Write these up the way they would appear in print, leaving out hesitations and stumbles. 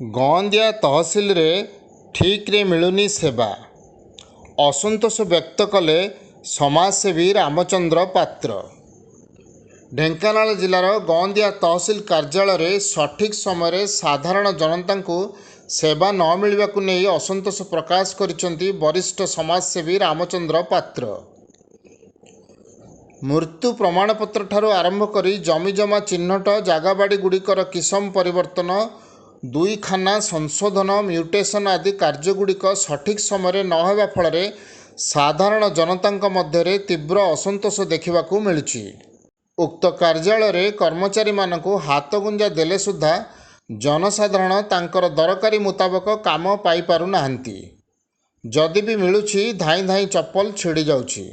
ଗଅଁଦିଆ ତହସିଲରେ ଠିକ୍ରେ ମିଳୁନି ସେବା, ଅସନ୍ତୋଷ ବ୍ୟକ୍ତ କଲେ ସମାଜସେବୀ ରାମଚନ୍ଦ୍ର ପାତ୍ର। ଢେଙ୍କାନାଳ ଜିଲ୍ଲାର ଗଅଁଦିଆ ତହସିଲ କାର୍ଯ୍ୟାଳୟରେ ସଠିକ୍ ସମୟରେ ସାଧାରଣ ଜନତାଙ୍କୁ ସେବା ନ ମିଳିବାକୁ ନେଇ ଅସନ୍ତୋଷ ପ୍ରକାଶ କରିଛନ୍ତି ବରିଷ୍ଠ ସମାଜସେବୀ ରାମଚନ୍ଦ୍ର ପାତ୍ର। ମୃତ୍ୟୁ ପ୍ରମାଣପତ୍ରଠାରୁ ଆରମ୍ଭ କରି ଜମିଜମା ଚିହ୍ନଟ, ଜାଗାବାଡ଼ିଗୁଡ଼ିକର କିସମ ପରିବର୍ତ୍ତନ, ଦୁଇଖାନା ସଂଶୋଧନ, ମ୍ୟୁଟେସନ୍ ଆଦି କାର୍ଯ୍ୟଗୁଡ଼ିକ ସଠିକ୍ ସମୟରେ ନ ହେବା ଫଳରେ ସାଧାରଣ ଜନତାଙ୍କ ମଧ୍ୟରେ ତୀବ୍ର ଅସନ୍ତୋଷ ଦେଖିବାକୁ ମିଳୁଛି। ଉକ୍ତ କାର୍ଯ୍ୟାଳୟରେ କର୍ମଚାରୀମାନଙ୍କୁ ହାତଗୁଞ୍ଜା ଦେଲେ ସୁଦ୍ଧା ଜନସାଧାରଣ ତାଙ୍କର ଦରକାରୀ ମୁତାବକ କାମ ପାଇପାରୁନାହାନ୍ତି। ଯଦି ବି ମିଳୁଛି ଧାଇଁ ଧାଇଁ ଚପଲ ଛିଡ଼ି ଯାଉଛି।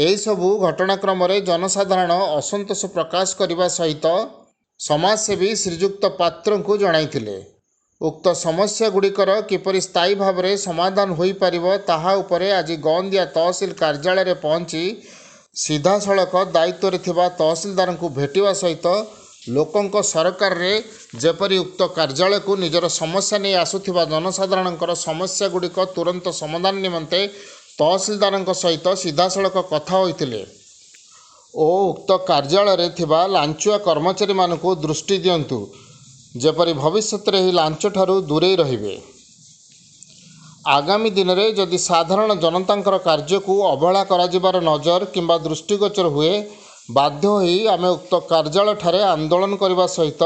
ଏହିସବୁ ଘଟଣାକ୍ରମରେ ଜନସାଧାରଣ ଅସନ୍ତୋଷ ପ୍ରକାଶ କରିବା ସହିତ ସମାଜସେବୀ ଶ୍ରୀଯୁକ୍ତ ପାତ୍ରଙ୍କୁ ଜଣାଇଥିଲେ। ଉକ୍ତ ସମସ୍ୟାଗୁଡ଼ିକର କିପରି ସ୍ଥାୟୀ ଭାବରେ ସମାଧାନ ହୋଇପାରିବ ତାହା ଉପରେ ଆଜି ଗଅଁଦିଆ ତହସିଲ କାର୍ଯ୍ୟାଳୟରେ ପହଞ୍ଚି ସିଧାସଳଖ ଦାୟିତ୍ୱରେ ଥିବା ତହସିଲଦାରଙ୍କୁ ଭେଟିବା ସହିତ ଲୋକଙ୍କ ସରକାରରେ ଯେପରି ଉକ୍ତ କାର୍ଯ୍ୟାଳୟକୁ ନିଜର ସମସ୍ୟା ନେଇ ଆସୁଥିବା ଜନସାଧାରଣଙ୍କର ସମସ୍ୟାଗୁଡ଼ିକ ତୁରନ୍ତ ସମାଧାନ ନିମନ୍ତେ ତହସିଲଦାରଙ୍କ ସହିତ ସିଧାସଳଖ କଥା ହୋଇଥିଲେ ଓ ଉକ୍ତ କାର୍ଯ୍ୟାଳୟରେ ଥିବା ଲାଞ୍ଚୁଆ କର୍ମଚାରୀମାନଙ୍କୁ ଦୃଷ୍ଟି ଦିଅନ୍ତୁ, ଯେପରି ଭବିଷ୍ୟତରେ ଏହି ଲାଞ୍ଚଠାରୁ ଦୂରେଇ ରହିବେ। ଆଗାମୀ ଦିନରେ ଯଦି ସାଧାରଣ ଜନତାଙ୍କର କାର୍ଯ୍ୟକୁ ଅବହେଳା କରାଯିବାର ନଜର କିମ୍ବା ଦୃଷ୍ଟିଗୋଚର ହୁଏ, ବାଧ୍ୟ ହୋଇ ଆମେ ଉକ୍ତ କାର୍ଯ୍ୟାଳୟଠାରେ ଆନ୍ଦୋଳନ କରିବା ସହିତ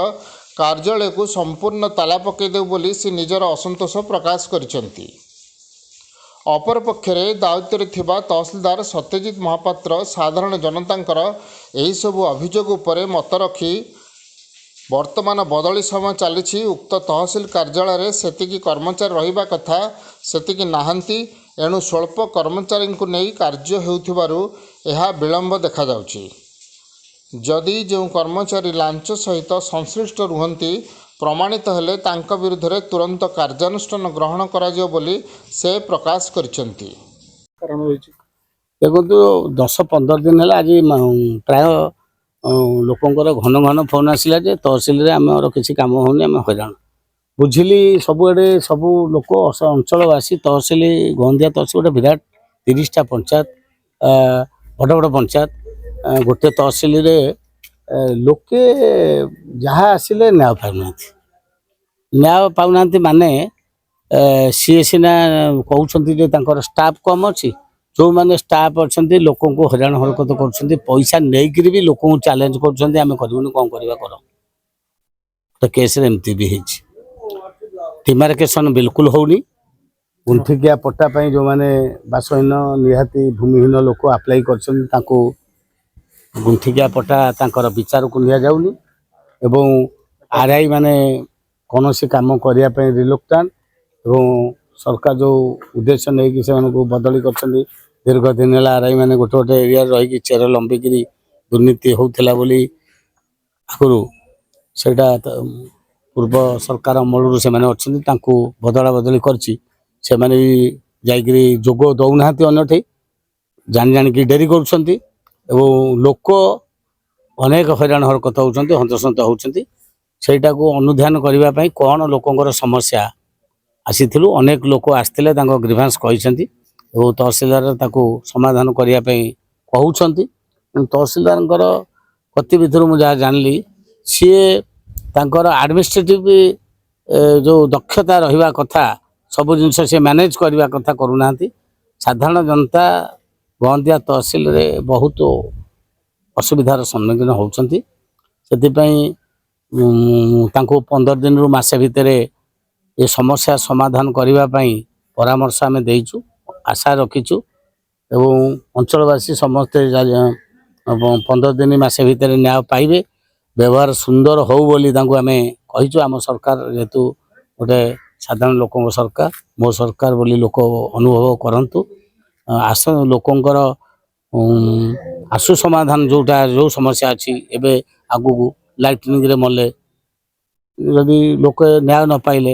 କାର୍ଯ୍ୟାଳୟକୁ ସମ୍ପୂର୍ଣ୍ଣ ତାଲା ପକାଇଦେବୁ ବୋଲି ସେ ନିଜର ଅସନ୍ତୋଷ ପ୍ରକାଶ କରିଛନ୍ତି। ଅପରପକ୍ଷରେ ଦାୟିତ୍ୱରେ ଥିବା ତହସିଲଦାର ସତ୍ୟଜିତ ମହାପାତ୍ର ସାଧାରଣ ଜନତାଙ୍କର ଏହିସବୁ ଅଭିଯୋଗ ଉପରେ ମତ ରଖି ବର୍ତ୍ତମାନ ବଦଳି ସମୟ ଚାଲିଛି, ଉକ୍ତ ତହସିଲ କାର୍ଯ୍ୟାଳୟରେ ସେତିକି କର୍ମଚାରୀ ରହିବା କଥା ସେତିକି ନାହାନ୍ତି, ଏଣୁ ସ୍ୱଳ୍ପ କର୍ମଚାରୀଙ୍କୁ ନେଇ କାର୍ଯ୍ୟ ହେଉଥିବାରୁ ଏହା ବିଳମ୍ବ ଦେଖାଯାଉଛି। ଯଦି ଯେଉଁ କର୍ମଚାରୀ ଲାଞ୍ଚ ସହିତ ସଂଶ୍ଳିଷ୍ଟ ରୁହନ୍ତି ପ୍ରମାଣିତ ହେଲେ ତାଙ୍କ ବିରୁଦ୍ଧରେ ତୁରନ୍ତ କାର୍ଯ୍ୟାନୁଷ୍ଠାନ ଗ୍ରହଣ କରାଯିବ ବୋଲି ସେ ପ୍ରକାଶ କରିଛନ୍ତି। କାରଣ ହୋଇଛି ଦେଖନ୍ତୁ 10-15 ଦିନ ହେଲା ଆଜି ପ୍ରାୟ ଲୋକଙ୍କର ଘନ ଘନ ଫୋନ୍ ଆସିଲା ଯେ ତହସିଲରେ ଆମର କିଛି କାମ ହେଉନି, ଆମେ ହଇରାଣ। ବୁଝିଲି ସବୁଆଡ଼େ ସବୁ ଲୋକ ଅଞ୍ଚଳବାସୀ ତହସିଲ ଗଅଁଦିଆ ତହସିଲ ଗୋଟେ ବିରାଟ 30ଟା ପଞ୍ଚାୟତ, ବଡ଼ ବଡ଼ ପଞ୍ଚାୟତ। ଗୋଟେ ତହସିଲରେ ଲୋକେ ଯାହା ଆସିଲେ ନ୍ୟାୟ ପାଉନାହାନ୍ତି ମାନେ ସିଏ ସିନା କହୁଛନ୍ତି ଯେ ତାଙ୍କର ଷ୍ଟାଫ୍ କମ୍ ଅଛି, ଯେଉଁମାନେ ଷ୍ଟାଫ୍ ଅଛନ୍ତି ଲୋକଙ୍କୁ ହଇରାଣ ହରକତ କରୁଛନ୍ତି, ପଇସା ନେଇକରି ବି ଲୋକଙ୍କୁ ଚ୍ୟାଲେଞ୍ଜ କରୁଛନ୍ତି ଆମେ କରିବୁନି, କ'ଣ କରିବା କର। ଗୋଟେ କେସ୍ରେ ଏମିତି ବି ହେଇଛି। ଡିମାର୍କେସନ୍ ବିଲକୁଲ ହେଉନି। ଗୁଣ୍ଠିକିଆ ପଟ୍ଟା ପାଇଁ ଯେଉଁମାନେ ବାସହୀନ ନିହାତି ଭୂମିହୀନ ଲୋକ ଆପ୍ଲାଏ କରିଛନ୍ତି ତାଙ୍କୁ ଗୁଣ୍ଠିକିଆ ପଟ୍ଟା ତାଙ୍କର ବିଚାରକୁ ନିଆଯାଉନି ଏବଂ ଆର୍ଆଇ ମାନେ କୌଣସି କାମ କରିବା ପାଇଁ ରିଲକ୍ଟାଣ୍ଟ ଏବଂ ସରକାର ଯେଉଁ ଉଦ୍ଦେଶ୍ୟ ନେଇକି ସେମାନଙ୍କୁ ବଦଳି କରିଛନ୍ତି, ଦୀର୍ଘ ଦିନ ହେଲା ଆର୍ଆଇ ମାନେ ଗୋଟେ ଗୋଟେ ଏରିଆରେ ରହିକି ଚେର ଲମ୍ବିକିରି ଦୁର୍ନୀତି ହେଉଥିଲା ବୋଲି ଆଗରୁ ସେଇଟା ପୂର୍ବ ସରକାର ଅମଳରୁ ସେମାନେ ଅଛନ୍ତି, ତାଙ୍କୁ ବଦଳା ବଦଳି କରିଛି। ସେମାନେ ବି ଯାଇକରି ଯୋଗ ଦେଉନାହାନ୍ତି, ଅନ୍ୟଠି ଜାଣିକି ଡେରି କରୁଛନ୍ତି ଏବଂ ଲୋକ ଅନେକ ହଇରାଣ ହରକତ ହେଉଛନ୍ତି, ହନ୍ତସନ୍ତ ହେଉଛନ୍ତି। ସେଇଟାକୁ ଅନୁଧ୍ୟାନ କରିବା ପାଇଁ କ'ଣ ଲୋକଙ୍କର ସମସ୍ୟା ଆସିଥିଲୁ, ଅନେକ ଲୋକ ଆସିଥିଲେ, ତାଙ୍କ ଗ୍ରିଭାନ୍ସ କହିଛନ୍ତି ଏବଂ ତହସିଲଦାର ତାକୁ ସମାଧାନ କରିବା ପାଇଁ କହୁଛନ୍ତି। ତହସିଲଦାରଙ୍କର ଗତିବିଧିରୁ ମୁଁ ଯାହା ଜାଣିଲି ସିଏ ତାଙ୍କର ଆଡ଼ମିନିଷ୍ଟ୍ରେଟିଭ ଯେଉଁ ଦକ୍ଷତା ରହିବା କଥା ସବୁ ଜିନିଷ ସେ ମ୍ୟାନେଜ କରିବା କଥା କରୁନାହାନ୍ତି। ସାଧାରଣ ଜନତା ଗଅଁଦିଆ ତହସିଲରେ ବହୁତ ଅସୁବିଧାର ସମ୍ମୁଖୀନ ହେଉଛନ୍ତି। ସେଥିପାଇଁ ତାଙ୍କୁ 15 ଦିନରୁ ମାସେ ଭିତରେ ଏ ସମସ୍ୟା ସମାଧାନ କରିବା ପାଇଁ ପରାମର୍ଶ ଆମେ ଦେଇଛୁ, ଆଶା ରଖିଛୁ ଏବଂ ଅଞ୍ଚଳବାସୀ ସମସ୍ତେ 15 ଦିନ ମାସେ ଭିତରେ ନ୍ୟାୟ ପାଇବେ, ବ୍ୟବହାର ସୁନ୍ଦର ହେଉ ବୋଲି ତାଙ୍କୁ ଆମେ କହିଛୁ। ଆମ ସରକାର ଯେହେତୁ ଗୋଟେ ସାଧାରଣ ଲୋକଙ୍କ ସରକାର, ମୋ ସରକାର ବୋଲି ଲୋକ ଅନୁଭବ କରନ୍ତୁ। ଲୋକଙ୍କର ଆଶୁ ସମାଧାନ ଯେଉଁ ସମସ୍ୟା ଅଛି, ଏବେ ଆଗକୁ ଲାଇଟନିଂରେ ମଲେ ଯଦି ଲୋକ ନ୍ୟାୟ ନ ପାଇଲେ,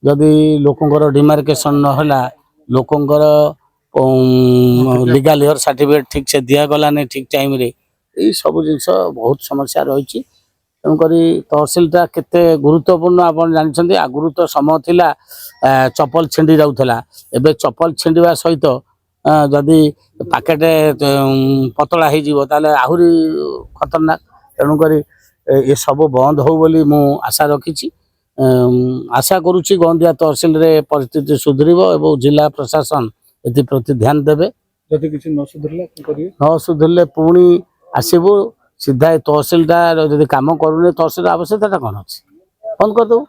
ଯଦି ଲୋକଙ୍କର ଡିମାର୍କେସନ୍ ନହେଲା, ଲୋକଙ୍କର ଲିଗାଲ ହିୟର ସାର୍ଟିଫିକେଟ୍ ଠିକ୍ ସେ ଦିଆଗଲାନି ଠିକ୍ ଟାଇମ୍ରେ, ଏଇସବୁ ଜିନିଷ ବହୁତ ସମସ୍ୟା ରହିଛି। ତେଣୁକରି ତହସିଲଟା କେତେ ଗୁରୁତ୍ୱପୂର୍ଣ୍ଣ ଆପଣ ଜାଣିଛନ୍ତି। ଆଗରୁ ତ ସମୟ ଥିଲା ଚପଲ ଛିଣ୍ଡି ଯାଉଥିଲା, ଏବେ ଚପଲ ଛିଣ୍ଡିବା ସହିତ ଯଦି ପାକେଟ ପତଳା ହେଇଯିବ ତାହେଲେ ଆହୁରି ଖତରନାକ। ତେଣୁକରି ଏସବୁ ବନ୍ଦ ହଉ ବୋଲି ମୁଁ ଆଶା ରଖିଛି। ଆଶା କରୁଛି ଗନ୍ଦିଆ ତହସିଲରେ ପରିସ୍ଥିତି ସୁଧରିବ ଏବଂ ଜିଲ୍ଲା ପ୍ରଶାସନ ଏଥିପ୍ରତି ଧ୍ୟାନ ଦେବେ। ଯଦି କିଛି ନ ସୁଧରିଲା କଣ କରିବେ? ନ ସୁଧରିଲେ ପୁଣି ଆସିବୁ ସିଧା ଏ ତହସିଲଟା ଯଦି କାମ କରୁନି ତହସିଲ ଆବଶ୍ୟକତା କ'ଣ ଅଛି, ବନ୍ଦ କରିଦେବୁ।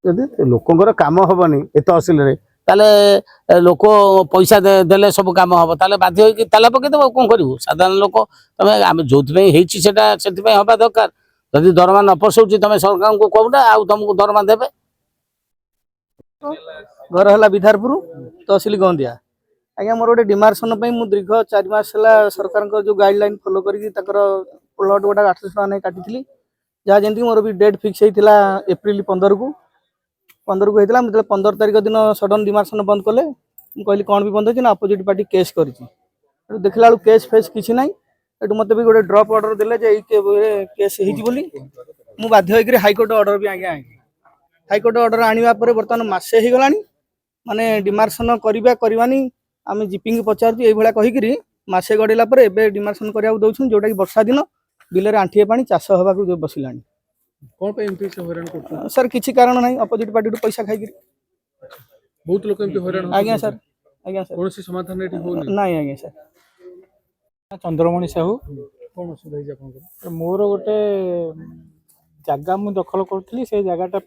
ଯଦି ଲୋକଙ୍କର କାମ ହେବନି ଏ ତହସିଲରେ ତାହେଲେ ଲୋକ ପଇସା ଦେଲେ ସବୁ କାମ ହେବ, ତାହେଲେ ବାଧ୍ୟ ହୋଇକି ତାଲା ପକାଇଦେବୁ। ଆଉ କ'ଣ କରିବୁ? ସାଧାରଣ ଲୋକ ତମେ ଆମେ ଯେଉଁଥିପାଇଁ ହେଇଛି ସେଟା ସେଥିପାଇଁ ହେବା ଦରକାର। ଯଦି ଦରମା ନ ପୋଷଉଛି ତମେ ସରକାରଙ୍କୁ କହୁନା, ଆଉ ତମକୁ ଦରମା ଦେବେ। घर है विधारपुर तहसिल गंदिया। आज्ञा मोर गोटे डिमार्सन मुझे दीर्घ 4 मास है सरकार जो गाइडलाइन फॉलो करके प्लट गोटा 800 टका नहीं काटी जहाँ जमी मोर भी डेट फिक्स होता एप्रिल 15 को होता। मुझे 15 तारीख दिन सडन डिमार्सन बंद कले। मुझे कहली कौन भी बंद होती ना अपोजिट पार्टी केस कर देखला बेलू केस फेस किसी ना। ये मत भी गोटे ड्रप ऑर्डर देले केस हो बाध्य हाइकोर्ट ऑर्डर भी आज्ञा हाइकोर्ट ऑर्डर आने बर्तमान मसे हो गला माने डिमार्सन करवानी आम जीपी पचार ये कहीकि मसे गड़ेला डिमार्सन करने दौन जोटा कि वर्षा दिन बिलर आंठिए पानी चाष होगा बसला। कौन पे एमपी से हैरान करछन? सर किसी कारण ना अपोजिट पार्टी पैसा खाई बहुत लोग एमपी हैरान आज्ञा सर कौन सी समाधान एठी होनी? नहीं आज्ञा सर। चंद्रमणि साहू कौन असुविधा है आपन? मोर गोटे जगह मु दखल करी से जगहटा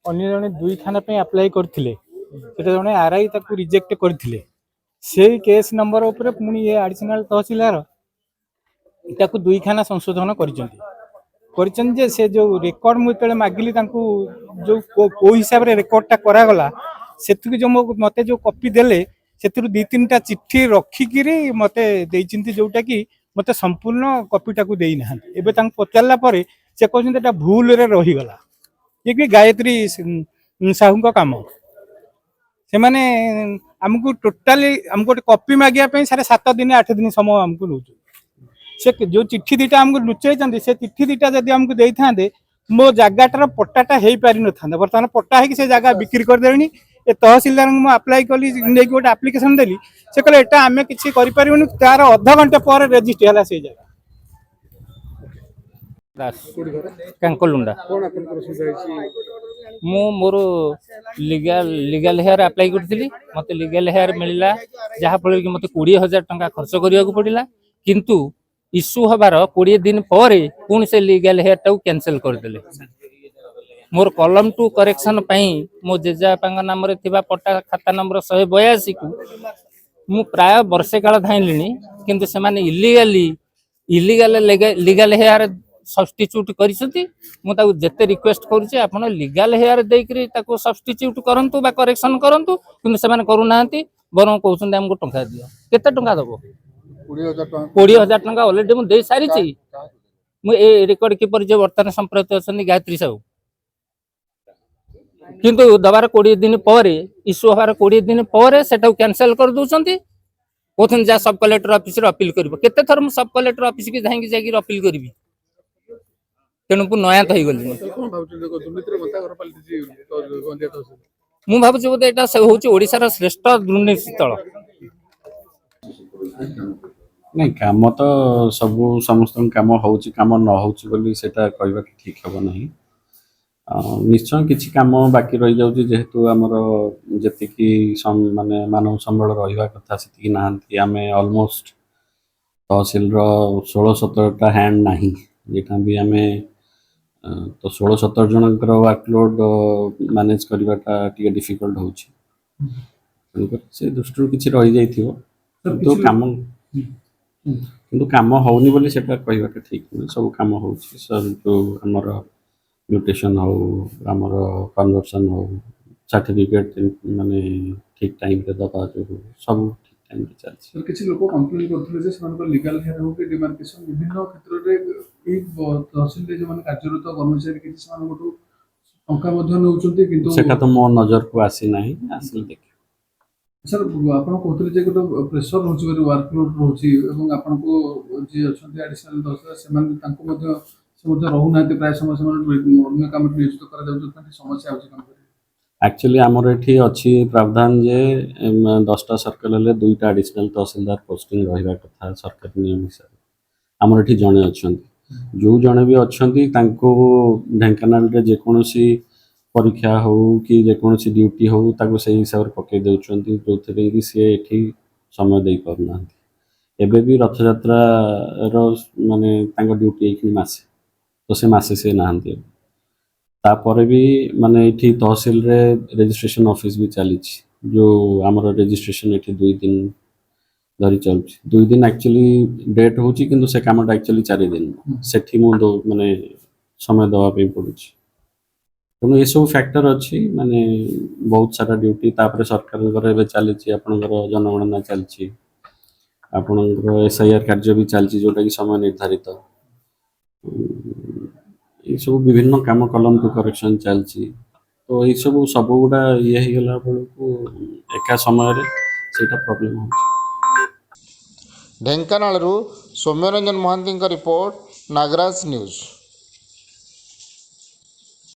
अन्य जने 2 थाना अप्लाई करथिले सेटा जने आरआई ताकू रिजेक्ट करथिले से केस नंबर ऊपर पुणी ये एडिशनल तहसीलदार ताकू 2 खाना संशोधन करिसें जे से जो रेकर्ड मुते मागिली तांकू जो को हिसाब रे रेकर्डटा करागला सेतु जो मते जो कॉपी देले सेतु 2-3टा चिट्ठी रखिकी मते देइचिंती जोटा कि मते संपूर्ण कॉपीटा को देई ना एबे तांक पचारला परे से कहउछन एटा भूल रे रही गला ये कि गायत्री साहू का काम से माने हमको टोटाली हमको कॉपी मागिया पे 7 दिन 8 दिन समय हमको लूच से जो चिट्ठी दीटा हमको लुचेई से चिट्ठी दीटा जदि हमको देई थांदे मो जगाटार पट्टाटा हेई पारि न थांदा। बर्तमान पट्टा है कि से जगह बिक्री कर देनी ए तहसीलदार को अप्लाई कली नै गोटे एप्लिकेशन देली से कहले एटा हमें किछि करि परिबनी तार आधा घंटा पर रजिस्टर हला से जगह दास कांकोलुंडा कौन आपन को असुविधा है? मु मोर लीगल हेयर अप्लाई करथिली मते लीगल हेयर मिलला जहा फल कि मते 20,000 टंका खर्च करिया को पड़िला किंतु इश्यू हबार 20 दिन पर पुणी से लीगल हेयर टाउ कैंसिल कर देले। मोर कॉलम 2 करेक्शन पई मो जेजापांग नाम रे थिबा पट्टा खाता नंबर 182 को मु प्राय वर्षे काल धाइलिनी किंतु से माने इलीगल लीगल हेयर सब्स्टिट्यूट करिसंती मु ताको जेते रिक्वेस्ट करूची आपण लीगल हेयर देकरी ताको सब्स्टिट्यूट करंतु बा करेक्शन करंतु किंतु से माने करू नाहंती बरं कहउछन हमको टंका दियो केते टंका दबो 20,000 टंका ऑलरेडी मु दे सारी छी मु ए रिकॉर्ड कीपर जे वर्तमान संप्रत अछन गायत्री साहू किंतु दबार 20 दिन पर इश्यू हबार 20 दिन पर सेटा कैंसिल कर दोछंती कोथन जा सब कलेक्टर ऑफिस रे अपील करबो केते थर मु सब कलेक्टर ऑफिस के जाई जाकी अपील करबी तेणु नया तो गली कौन भाबुछ देखो दुर्नीति रे मता घर पालिति तो गंदिया तहसील मु भाबुछि बोधे एटा होउछि ओडिसा श्रेष्ठ दुर्नीति स्थल। नहीं काम तो सब समस्त काम होउछि काम न होउछि बोली सेटा कहबा ठीक हबो नहीं। निश्चय किछि काम बाकी रही जाउछि जेहेतु हमर जति माने मानव संबल रहिबा कथा सेति नाहंती आमे ऑलमोस्ट तहसील रो 16-17टा हैंड नाही जेटा भी आमे तो 16-17 जनकर वर्कलोड मैनेज करवाटा टिके डिफिकल्ट होउछि से दृष्टि किछि रहि जाइथिबो तो काम होउनी बोली सेटा कहबाटा ठीक नै सब काम होउछि सब जो हमर म्यूटेशन हो हमर कन्वर्सन हो सर्टिफिकेट माने ठीक टाइम पे दबा जो सब ठीक टाइम पे चलछि। सर किछि लोक कंप्लेन करथले जे समान लीगल हेयर हो के डिमार्केशन विभिन्न क्षेत्र रे एक तहसील रे जे माने कार्यरत कर्मचारी किछि समान गोटो टंका मध्ये नउचंती किंतु सेटा तो मो नजर को आसी नाही आसी देख सर आपण कहथले जे गोटो प्रेशर होछि वर्कलोड होछि एवं आपण को जे अछंती एडिशनल दस समान तांको मध्ये ସେ ମଧ୍ୟ ରହୁନାହାନ୍ତି ପ୍ରାୟ ସମୟ ସେମାନେ ଅନ୍ୟ କାମରେ ନିୟୋଜିତ କରାଯାଉଛନ୍ତି ସମସ୍ୟା ହେଉଛି କ'ଣ କରିବେ? ଆକ୍ଚୁଆଲି ଆମର ଏଠି ଅଛି ପ୍ରାବଧାନ ଯେ 10ଟା ସର୍କଲ ହେଲେ 2ଟା ଆଡ଼ିସନାଲ୍ ତହସିଲଦାର ପୋଷ୍ଟିଂ ରହିବା କଥା ସରକାରୀ ନିୟମ ହିସାବରେ। ଆମର ଏଠି ଜଣେ ଅଛନ୍ତି, ଯେଉଁ ଜଣେ ବି ଅଛନ୍ତି ତାଙ୍କୁ ଢେଙ୍କାନାଳରେ ଯେକୌଣସି ପରୀକ୍ଷା ହେଉ କି ଯେକୌଣସି ଡ୍ୟୁଟି ହେଉ ତାକୁ ସେଇ ହିସାବରେ ପକାଇ ଦେଉଛନ୍ତି, ଯେଉଁଥିପାଇଁ କି ସିଏ ଏଠି ସମୟ ଦେଇପାରୁନାହାନ୍ତି। ଏବେ ବି ରଥଯାତ୍ରାର ମାନେ ତାଙ୍କ ଡ୍ୟୁଟି ଏଇଖିଣି ମାସେ, ତ ସେ ମାସେ ସିଏ ନାହାନ୍ତି। ତାପରେ ବି ମାନେ ଏଠି ତହସିଲରେ ରେଜିଷ୍ଟ୍ରେସନ୍ ଅଫିସ୍ ବି ଚାଲିଛି, ଯେଉଁ ଆମର ରେଜିଷ୍ଟ୍ରେସନ୍ ଏଠି 2 ଦିନ ଧରି ଚାଲୁଛି। 2 ଦିନ ଆକ୍ଚୁଆଲି ଡେଟ୍ ହେଉଛି କିନ୍ତୁ ସେ କାମଟା ଆକ୍ଚୁଆଲି 4 ଦିନ, ସେଠି ମୁଁ ମାନେ ସମୟ ଦେବା ପାଇଁ ପଡ଼ୁଛି। ତେଣୁ ଏସବୁ ଫ୍ୟାକ୍ଟର ଅଛି, ମାନେ ବହୁତ ସାରା ଡ୍ୟୁଟି। ତାପରେ ସରକାରଙ୍କର ଏବେ ଚାଲିଛି ଆପଣଙ୍କର ଜନଗଣନା ଚାଲିଛି, ଆପଣଙ୍କର SIR କାର୍ଯ୍ୟ ବି ଚାଲିଛି ଯେଉଁଟାକି ସମୟ ନିର୍ଦ୍ଧାରିତ। ଏଇସବୁ ବିଭିନ୍ନ କାମ କଲମ ଟୁ କରେକ୍ସନ୍ ଚାଲିଛି, ତ ଏଇସବୁ ସବୁଗୁଡ଼ା ଇଏ ହେଇଗଲା ବେଳକୁ ଏକା ସମୟରେ ସେଇଟା ପ୍ରୋବ୍ଲେମ୍ ହେଉଛି। ଢେଙ୍କାନାଳରୁ ସୌମ୍ୟରଞ୍ଜନ ମହାନ୍ତିଙ୍କ ରିପୋର୍ଟ, ନାଗରାଜ ନ୍ୟୁଜ୍।